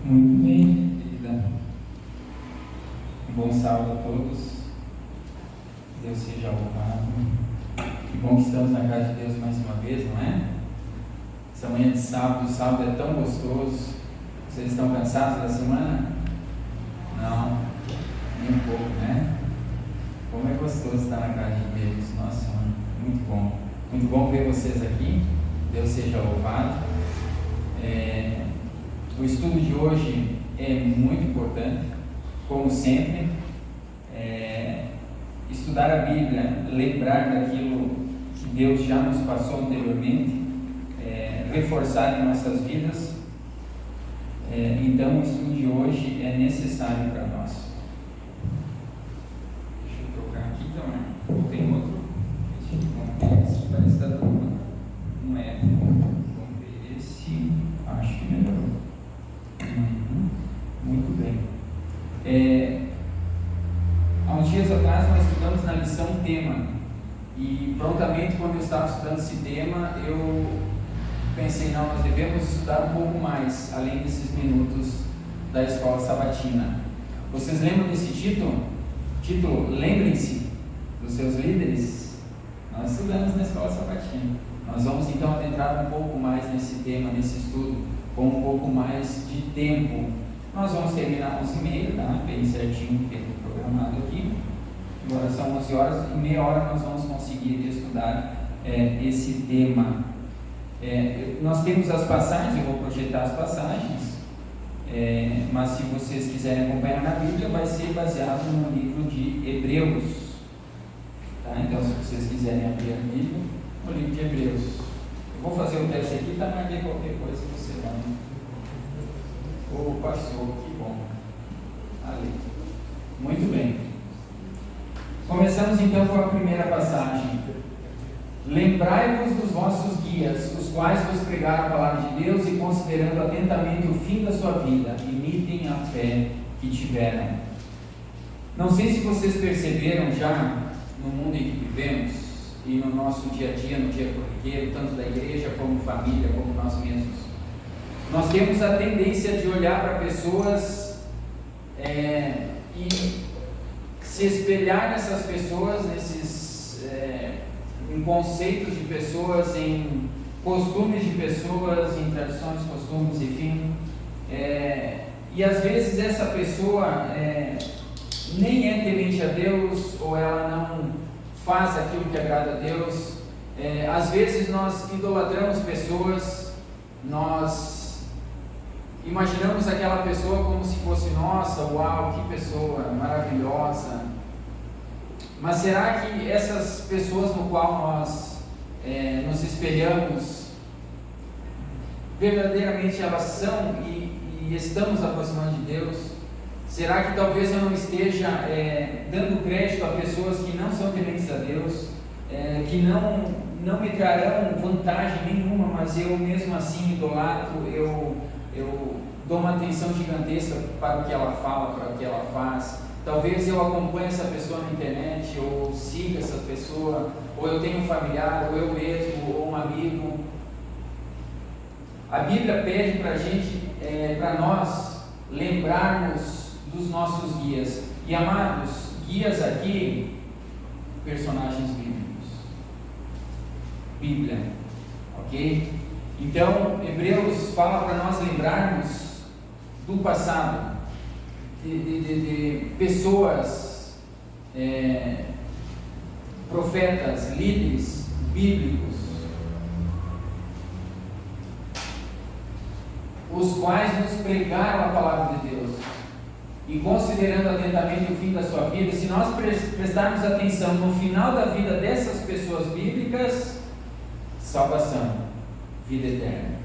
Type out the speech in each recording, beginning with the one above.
Muito bem, querida. Um bom sábado a todos. Deus seja louvado. Que bom que estamos na casa de Deus mais uma vez, não é? Essa manhã de sábado, o sábado é tão gostoso. Vocês estão cansados da semana? Não, nem um pouco, né? Como é gostoso estar na casa de Deus. Nossa, muito bom. Muito bom ver vocês aqui. Deus seja louvado. O estudo de hoje é muito importante, como sempre. Estudar a Bíblia, lembrar daquilo que Deus já nos passou anteriormente, reforçar em nossas vidas. Então, o estudo de hoje é necessário para nós. Deixa eu trocar aqui também. Tem outro? Esse parece estar dando um eco. Vamos ver esse. Acho que melhorou. Muito bem. Há uns dias atrás nós estudamos na lição tema, e prontamente quando eu estava estudando esse tema eu pensei, não, nós devemos estudar um pouco mais além desses minutos da escola sabatina. Vocês lembram desse título? Lembrem-se dos seus líderes. Nós estudamos na escola sabatina. Nós vamos então adentrar um pouco mais nesse tema, nesse estudo, com um pouco mais de tempo. Nós vamos terminar 11h30, tá? Bem certinho, programado aqui. Agora são 11 horas e meia hora nós vamos conseguir estudar esse tema. Nós temos as passagens, eu vou projetar as passagens, mas se vocês quiserem acompanhar na Bíblia, vai ser baseado no livro de Hebreus. Tá? Então, se vocês quiserem abrir a Bíblia, no livro de Hebreus. Eu vou fazer o teste aqui, tá? Mas qualquer coisa você vai. Passou, que bom. Ali. Muito bem. Começamos então com a primeira passagem. Lembrai-vos dos vossos guias, os quais vos pregaram a palavra de Deus, e considerando atentamente o fim da sua vida, imitem a fé que tiveram. Não sei se vocês perceberam já, no mundo em que vivemos, e no nosso dia a dia, no dia corriqueiro, tanto da igreja como família, como nós mesmos, nós temos a tendência de olhar para pessoas e se espelhar nessas pessoas, em conceitos de pessoas, em costumes de pessoas, em tradições, costumes, enfim. E às vezes essa pessoa nem é temente a Deus, ou ela não faz aquilo que agrada a Deus. Às vezes nós idolatramos pessoas, nós imaginamos aquela pessoa como se fosse, nossa, uau, que pessoa maravilhosa. Mas será que essas pessoas no qual nós nos espelhamos, verdadeiramente elas são e estamos aproximando de Deus? Será que talvez eu não esteja dando crédito a pessoas que não são tementes a Deus, que não me trarão vantagem nenhuma, mas eu mesmo assim idolatro, eu dou uma atenção gigantesca para o que ela fala, para o que ela faz? Talvez eu acompanhe essa pessoa na internet, ou siga essa pessoa, ou eu tenho um familiar, ou eu mesmo, ou um amigo. A Bíblia pede para a gente, para nós, lembrarmos dos nossos guias. E amados, guias aqui, personagens bíblicos. Bíblia, ok? Então, Hebreus fala para nós lembrarmos do passado, de pessoas, profetas, líderes bíblicos, os quais nos pregaram a palavra de Deus, e considerando atentamente o fim da sua vida. Se nós prestarmos atenção no final da vida dessas pessoas bíblicas, salvação, vida eterna.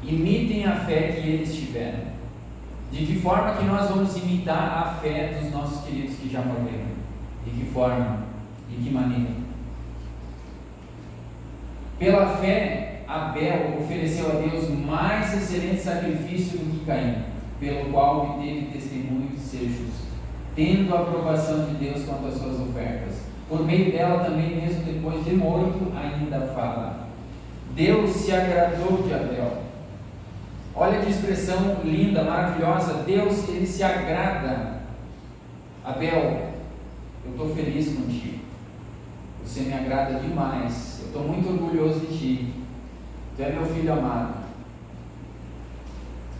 Imitem a fé que eles tiveram. De que forma que nós vamos imitar a fé dos nossos queridos que já morreram? De que forma? De que maneira? Pela fé, Abel ofereceu a Deus mais excelente sacrifício do que Caim, pelo qual obteve testemunho de ser justo, tendo a aprovação de Deus quanto às suas ofertas. Por meio dela também, mesmo depois de morto, ainda fala. Deus se agradou de Abel Olha que expressão linda, maravilhosa. Deus, Ele se agrada. Abel, eu estou feliz contigo. Você me agrada demais. Eu estou muito orgulhoso de ti. Tu é meu filho amado.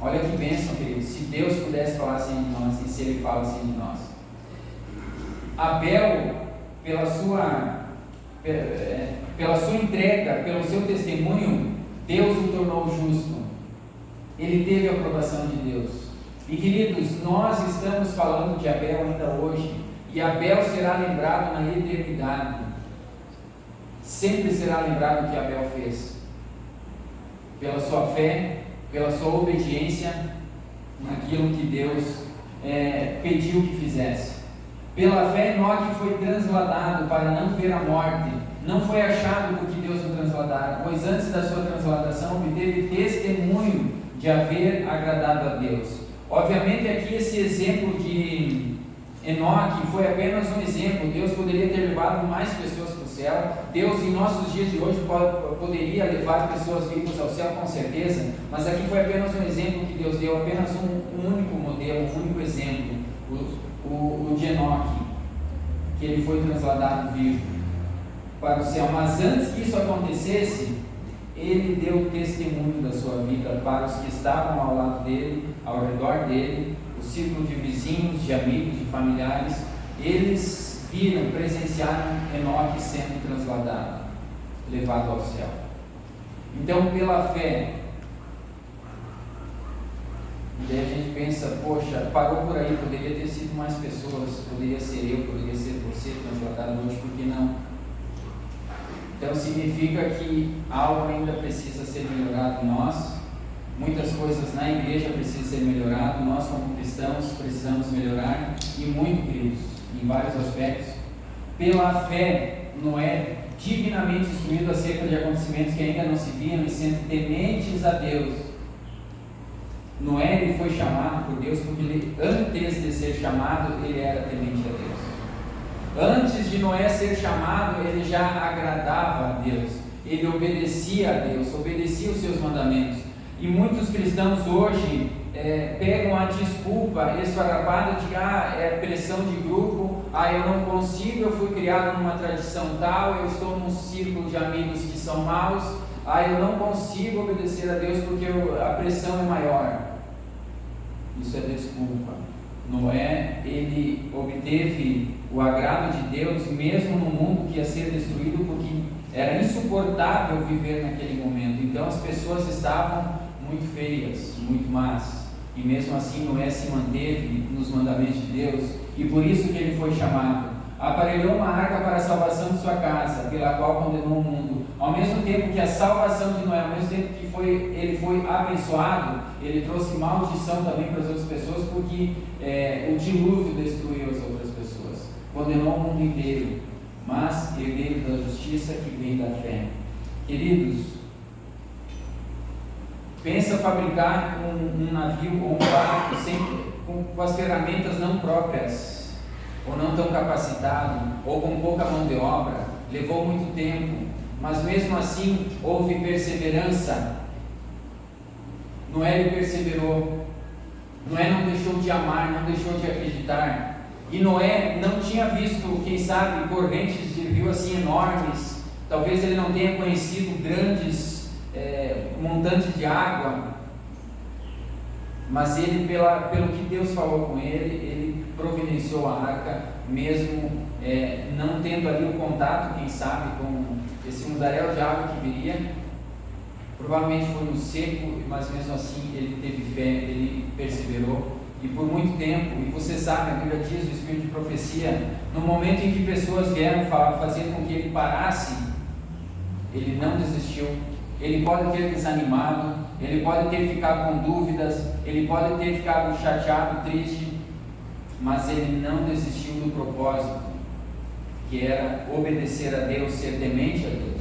Olha que bênção, querido. Se Deus pudesse falar assim de nós, e se Ele fala assim de nós. Abel, pela sua entrega, pelo seu testemunho, Deus o tornou justo. Ele teve a aprovação de Deus. E queridos, nós estamos falando de Abel ainda hoje, e Abel será lembrado na eternidade. Sempre será lembrado o que Abel fez, pela sua fé, pela sua obediência naquilo que Deus pediu que fizesse. Pela fé, Enoque foi transladado para não ver a morte. Não foi achado porque Deus o transladara, pois antes da sua transladação obteve testemunho de haver agradado a Deus. Obviamente aqui esse exemplo de Enoque foi apenas um exemplo. Deus poderia ter levado mais pessoas para o céu. Deus em nossos dias de hoje poderia levar pessoas vivas ao céu com certeza, mas aqui foi apenas um exemplo que Deus deu, apenas um único modelo, um único exemplo, o de Enoque, que ele foi transladado vivo para o céu. Mas antes que isso acontecesse, ele deu testemunho da sua vida para os que estavam ao lado dele, ao redor dele, o círculo de vizinhos, de amigos, de familiares. Eles viram, presenciaram Enoque sendo transladado, levado ao céu. Então, pela fé, e daí a gente pensa, poxa, parou por aí, poderia ter sido mais pessoas, poderia ser eu, poderia ser você transladado hoje, por que não? Então significa que algo ainda precisa ser melhorado em nós, muitas coisas na igreja precisam ser melhoradas, nós como cristãos precisamos melhorar, e muito, queridos, em vários aspectos. Pela fé, Noé, divinamente instruído acerca de acontecimentos que ainda não se viam, e sendo tementes a Deus, Noé ele foi chamado por Deus porque ele, antes de ser chamado, ele era temente a Deus. Antes de Noé ser chamado, ele já agradava a Deus, ele obedecia a Deus, obedecia os seus mandamentos. E muitos cristãos hoje pegam a desculpa esfarrapada de é pressão de grupo, eu não consigo, eu fui criado numa tradição tal, eu estou num círculo de amigos que são maus, eu não consigo obedecer a Deus porque a pressão é maior. Isso é desculpa. Noé, ele obteve o agrado de Deus mesmo no mundo que ia ser destruído, porque era insuportável viver naquele momento. Então as pessoas estavam muito feias, muito más, e mesmo assim Noé se manteve nos mandamentos de Deus, e por isso que ele foi chamado. Aparelhou uma arca para a salvação de sua casa, pela qual condenou o mundo. Ao mesmo tempo que a salvação de Noé, ao mesmo tempo que ele foi abençoado, ele trouxe maldição também para as outras pessoas, porque o dilúvio destruiu as outras pessoas, condenou o mundo inteiro, mas herdeiro da justiça que vem da fé. Queridos, pensa fabricar um navio ou um barco com as ferramentas não próprias, ou não tão capacitado, ou com pouca mão de obra. Levou muito tempo, mas mesmo assim houve perseverança. Noé perseverou. Noé não deixou de amar, não deixou de acreditar. E Noé não tinha visto, quem sabe, correntes de rio assim enormes. Talvez ele não tenha conhecido grandes montantes de água, mas ele, pelo que Deus falou com ele providenciou a arca, mesmo não tendo ali o contato, quem sabe, com esse mundaréu de água que viria. Provavelmente foi no seco, mas mesmo assim ele teve fé, ele perseverou, e por muito tempo. E você sabe, a Bíblia diz, o Espírito de profecia, no momento em que pessoas vieram fazer com que ele parasse, ele não desistiu. Ele pode ter desanimado, ele pode ter ficado com dúvidas, ele pode ter ficado chateado, triste, mas ele não desistiu do propósito, que era obedecer a Deus, ser temente a Deus.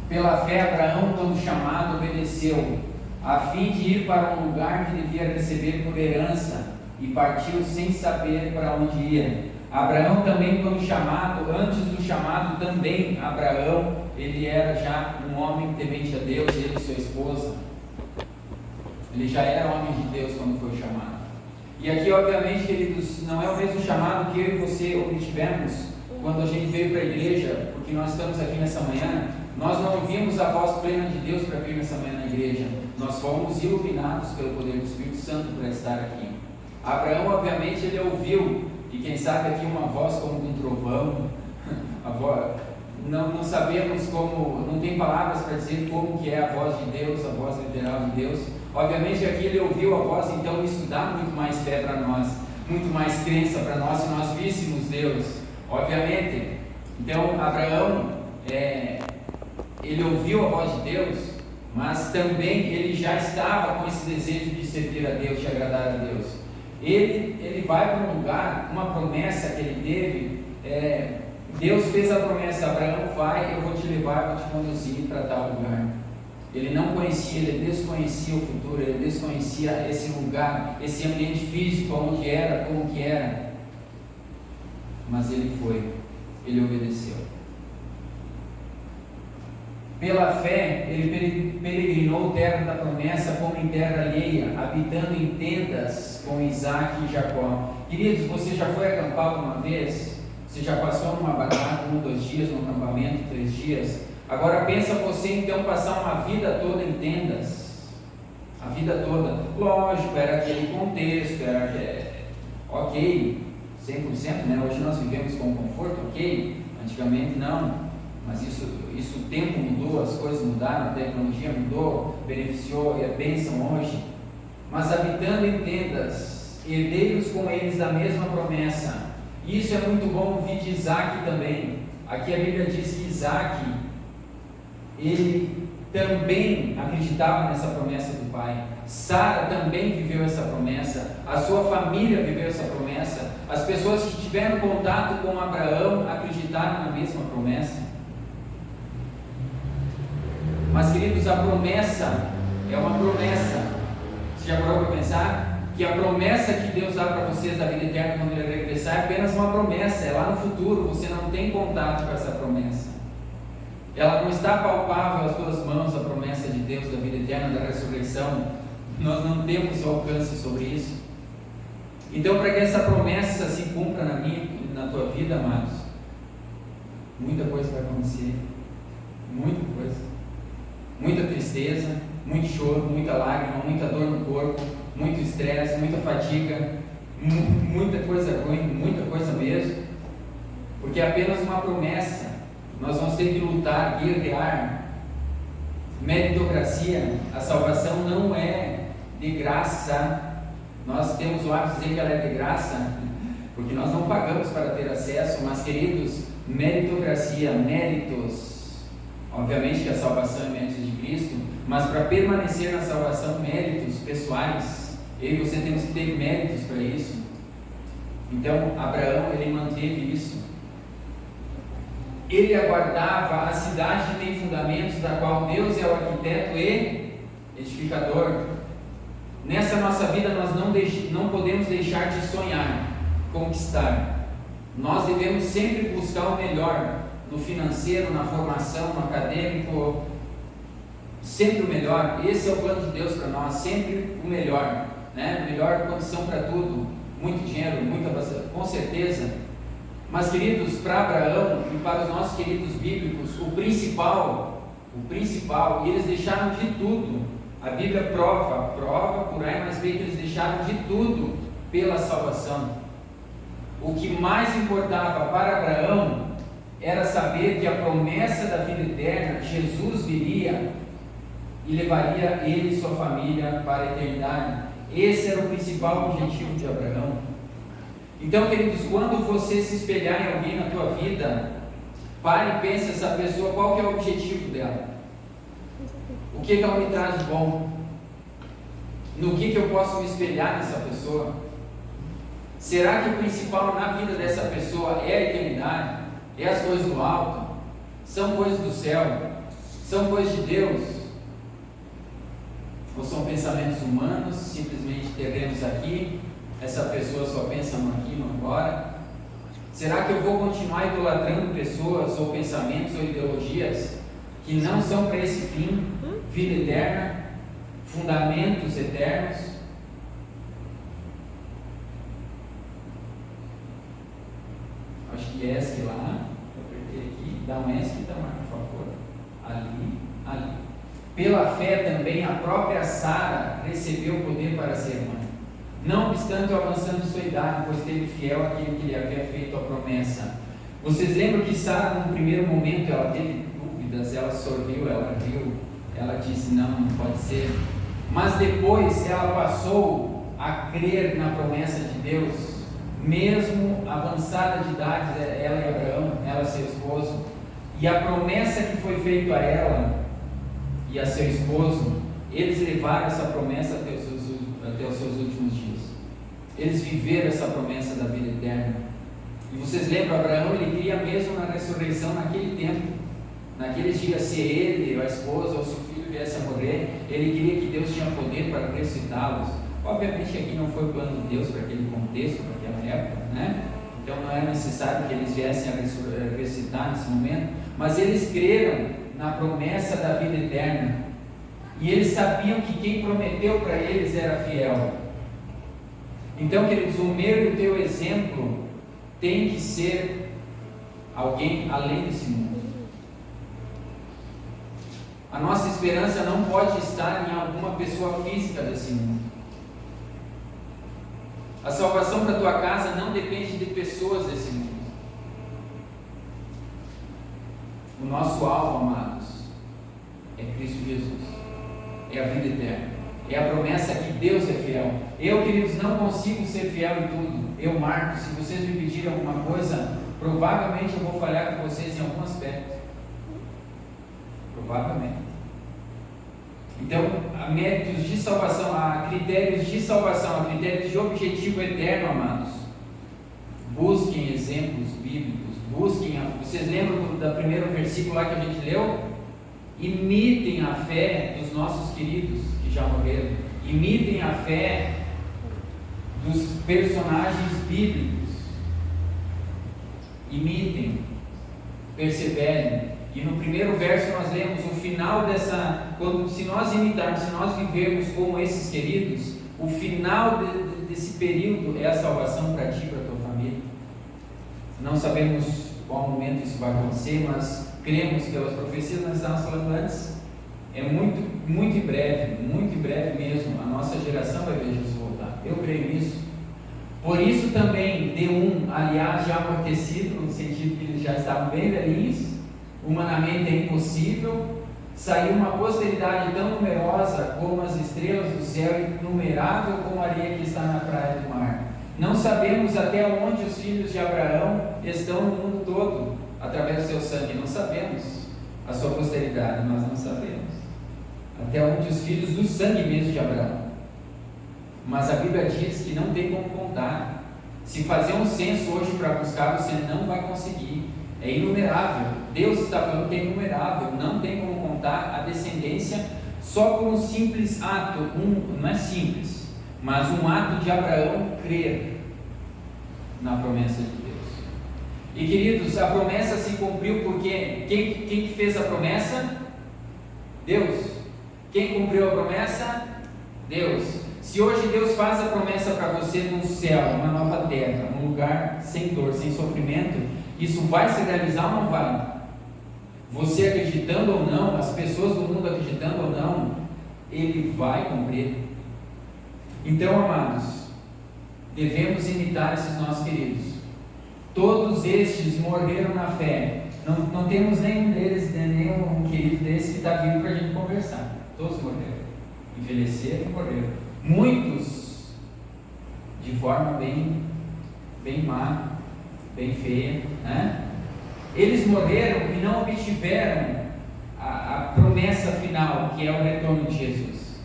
Pela fé, Abraão, quando chamado, obedeceu, a fim de ir para um lugar que devia receber por herança, e partiu sem saber para onde ia. Abraão também, quando chamado, antes do chamado também, Abraão ele era já um homem temente a Deus, ele e sua esposa. Ele já era homem de Deus quando foi chamado. E aqui, obviamente, queridos, não é o mesmo chamado que eu e você obtivemos quando a gente veio para a igreja, porque nós estamos aqui nessa manhã. Nós não ouvimos a voz plena de Deus para vir nessa manhã na igreja. Nós fomos iluminados pelo poder do Espírito Santo para estar aqui. Abraão, obviamente, ele ouviu, e quem sabe aqui uma voz como um trovão, não sabemos como, não tem palavras para dizer como que é a voz de Deus, a voz literal de Deus. Obviamente aqui ele ouviu a voz, então isso dá muito mais fé para nós, muito mais crença para nós, se nós víssemos Deus, obviamente. Então Abraão, ele ouviu a voz de Deus, mas também ele já estava com esse desejo de servir a Deus, de agradar a Deus. Ele vai para um lugar, uma promessa que ele teve, Deus fez a promessa: Abraão, vai, eu vou te levar, vou te conduzir para tal lugar. Ele não conhecia, ele desconhecia o futuro, ele desconhecia esse lugar, esse ambiente físico, onde era, como que era. Mas ele foi, ele obedeceu. Pela fé, ele peregrinou terra da promessa como em terra alheia, habitando em tendas com Isaac e Jacó. Queridos, você já foi acampar alguma vez? Você já passou numa barraca 1, 2 dias, num acampamento 3 dias? Agora pensa você então passar uma vida toda em tendas, a vida toda. Lógico, era aquele contexto, era ok, 100%, né? Hoje nós vivemos com conforto, ok, antigamente não, mas isso o tempo mudou, as coisas mudaram, a tecnologia mudou, beneficiou, e é bênção hoje. Mas habitando em tendas, herdeiros com eles da mesma promessa. Isso é muito bom ouvir de Isaac também. Aqui a Bíblia diz que Isaac, ele também acreditava nessa promessa do pai. Sara também viveu essa promessa, a sua família viveu essa promessa, as pessoas que tiveram contato com Abraão acreditaram na mesma promessa. Mas queridos, a promessa é uma promessa. Você já parou para pensar? Que a promessa que Deus dá para vocês da vida eterna quando Ele regressar é apenas uma promessa, é lá no futuro, você não tem contato com essa promessa. Ela não está palpável às tuas mãos, a promessa de Deus da vida eterna, da ressurreição. Nós não temos alcance sobre isso. Então, para que essa promessa se cumpra na minha e na tua vida, amados, muita coisa vai acontecer, muita coisa. Muita tristeza, muito choro, muita lágrima, muita dor no corpo, muito estresse, muita fadiga, muita coisa ruim, muita coisa mesmo, porque é apenas uma promessa. Nós vamos ter que lutar, guerrear. Meritocracia, a salvação não é de graça. Nós temos o hábito de dizer que ela é de graça, porque nós não pagamos para ter acesso, mas queridos, meritocracia, méritos. Obviamente que a salvação é méritos de Cristo, mas para permanecer na salvação, méritos pessoais. Eu e você temos que ter méritos para isso. Então, Abraão, ele manteve isso. Ele aguardava a cidade que tem fundamentos, da qual Deus é o arquiteto e edificador. Nessa nossa vida, nós não podemos deixar de sonhar, conquistar. Nós devemos sempre buscar o melhor, no financeiro, na formação, no acadêmico, sempre o melhor. Esse é o plano de Deus para nós, sempre o melhor, né? Melhor condição para tudo, muito dinheiro, com certeza. Mas queridos, para Abraão e para os nossos queridos bíblicos, o principal, e eles deixaram de tudo. A Bíblia prova por A mais B que eles deixaram de tudo pela salvação. O que mais importava para Abraão era saber que a promessa da vida eterna, Jesus viria e levaria ele e sua família para a eternidade. Esse era o principal objetivo de Abraão. Então, queridos, quando você se espelhar em alguém na tua vida, pare e pense essa pessoa, qual que é o objetivo dela? O que ela me traz de bom? No que eu posso me espelhar nessa pessoa? Será que o principal na vida dessa pessoa é a eternidade? É as coisas do alto? São coisas do céu? São coisas de Deus? Ou são pensamentos humanos, simplesmente terrenos aqui? Essa pessoa só pensa no aqui, no agora? Será que eu vou continuar idolatrando pessoas, ou pensamentos, ou ideologias? que não são para esse fim, vida eterna, fundamentos eternos. Acho que ESC lá, eu apertei aqui, dá um ESC, Tamar, por favor. Ali. Pela fé também a própria Sara recebeu o poder para ser mãe, não obstante avançando sua idade, pois teve fiel aquele que lhe havia feito a promessa. Vocês lembram que Sara, no primeiro momento, ela teve dúvidas, ela sorriu, ela riu, ela disse, não pode ser. Mas depois ela passou a crer na promessa de Deus, mesmo avançada de idade, ela e Abraão, ela e seu esposo. E a promessa que foi feita a ela e a seu esposo, eles levaram essa promessa até os seus últimos dias. Eles viveram essa promessa da vida eterna. E vocês lembram, Abraão, ele queria mesmo na ressurreição naquele tempo, naqueles dias, se ele, a esposa ou seu filho viesse a morrer, ele queria que Deus tinha poder para ressuscitá-los. Obviamente aqui não foi o plano de Deus para aquele contexto, para aquela época, né? Então não era necessário que eles viessem a ressuscitar nesse momento, mas eles creram na promessa da vida eterna, e eles sabiam que quem prometeu para eles era fiel. Então, queridos, o meu e o teu exemplo tem que ser alguém além desse mundo. A nossa esperança não pode estar em alguma pessoa física desse mundo. A salvação para a tua casa não depende de pessoas desse mundo. O nosso alvo, amados, é Cristo Jesus, é a vida eterna, é a promessa que Deus é fiel. Eu, queridos, não consigo ser fiel em tudo. Eu, Marcos, se vocês me pedirem alguma coisa, provavelmente eu vou falhar com vocês em algum aspecto. Provavelmente. Então, a méritos de salvação, a critérios de salvação, a critérios de objetivo eterno, amados, busquem exemplos bíblicos, vocês lembram do primeiro versículo lá que a gente leu? Imitem a fé dos nossos queridos que já morreram, imitem a fé dos personagens bíblicos, imitem, perseverem. E no primeiro verso nós lemos o final se nós imitarmos, se nós vivermos como esses queridos, o final desse período é a salvação para ti e para a tua família. Não sabemos qual momento isso vai acontecer, mas cremos pelas profecias, nós estávamos falando antes, é muito em breve mesmo, a nossa geração vai ver Jesus voltar. Eu creio nisso. Por isso também, aliás, já amortecido, no sentido que eles já estavam bem velhinhos, humanamente é impossível, saiu uma posteridade tão numerosa como as estrelas do céu e inumerável como a areia que está na praia do mar. Não sabemos até onde os filhos de Abraão estão no mundo todo, através do seu sangue. Não sabemos a sua posteridade, nós não sabemos até onde os filhos do sangue mesmo de Abraão. Mas a Bíblia diz que não tem como contar. Se fazer um censo hoje para buscar, você não vai conseguir. É inumerável. Deus está falando que é inumerável. Não tem como contar a descendência só por um simples ato. Não é simples, mas um ato de Abraão crer na promessa de Deus. E queridos, a promessa se cumpriu porque quem fez a promessa? Deus. Quem cumpriu a promessa? Deus. Se hoje Deus faz a promessa para você num céu, numa nova terra, num lugar sem dor, sem sofrimento, isso vai se realizar ou não vai? Você acreditando ou não, as pessoas do mundo acreditando ou não, Ele vai cumprir. Então, amados, devemos imitar esses nossos queridos. Todos estes morreram na fé. Não temos nenhum deles, nenhum querido desse que está vivo para a gente conversar. Todos morreram. Envelheceram e morreram. Muitos de forma bem má, bem feia, né? Eles morreram e não obtiveram a promessa final, que é o retorno de Jesus,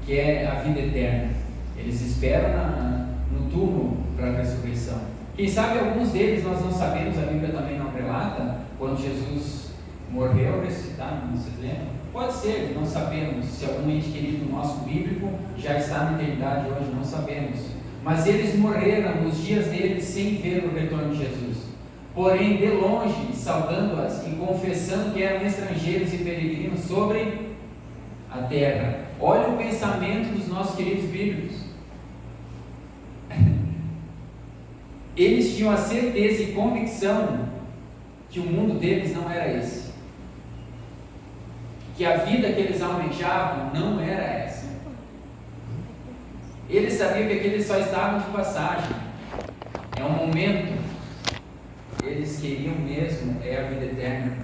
que é a vida eterna. Eles esperam no túmulo para a ressurreição. Quem sabe alguns deles nós não sabemos, a Bíblia também não relata, quando Jesus morreu, ressuscitado, não se lembra? Pode ser, não sabemos. Se algum ente querido nosso bíblico já está na eternidade hoje, não sabemos. Mas eles morreram os dias deles sem ver o retorno de Jesus. porém de longe, saudando-as e confessando que eram estrangeiros e peregrinos sobre a terra. Olha o pensamento dos nossos queridos bíblicos. Eles tinham a certeza e convicção que o mundo deles não era esse, que a vida que eles almejavam não era essa. Eles sabiam que aqueles só estavam de passagem, é um momento. Eles queriam mesmo a vida eterna.